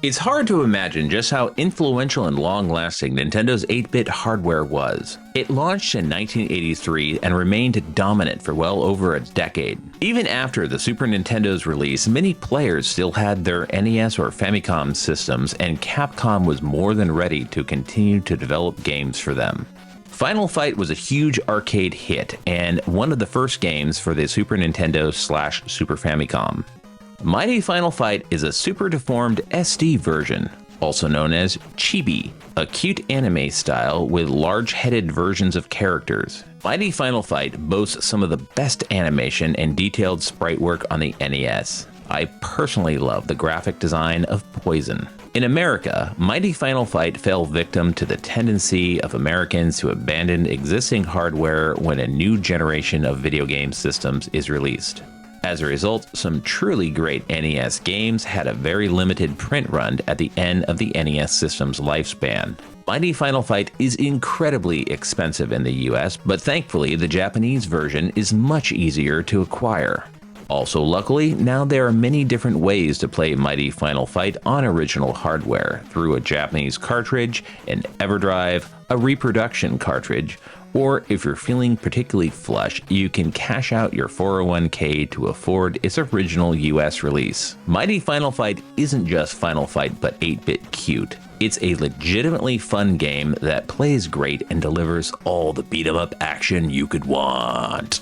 It's hard to imagine just how influential and long-lasting Nintendo's 8-bit hardware was. It launched in 1983 and remained dominant for well over a decade. Even after the Super Nintendo's release, many players still had their NES or Famicom systems, and Capcom was more than ready to continue to develop games for them. Final Fight was a huge arcade hit, and one of the first games for the Super Nintendo/Super Famicom. Mighty Final Fight is a super deformed SD version, also known as chibi, a cute anime style with large-headed versions of characters. Mighty Final Fight boasts some of the best animation and detailed sprite work on the NES. I personally love the graphic design of Poison. In America, Mighty Final Fight fell victim to the tendency of Americans to abandon existing hardware when a new generation of video game systems is released. As a result, some truly great NES games had a very limited print run at the end of the NES system's lifespan. Mighty Final Fight is incredibly expensive in the US, but thankfully the Japanese version is much easier to acquire. Also luckily, now there are many different ways to play Mighty Final Fight on original hardware, through a Japanese cartridge, an EverDrive, a reproduction cartridge, or if you're feeling particularly flush, you can cash out your 401k to afford its original US release. Mighty Final Fight isn't just Final Fight but 8-bit cute. It's a legitimately fun game that plays great and delivers all the beat-em-up action you could want.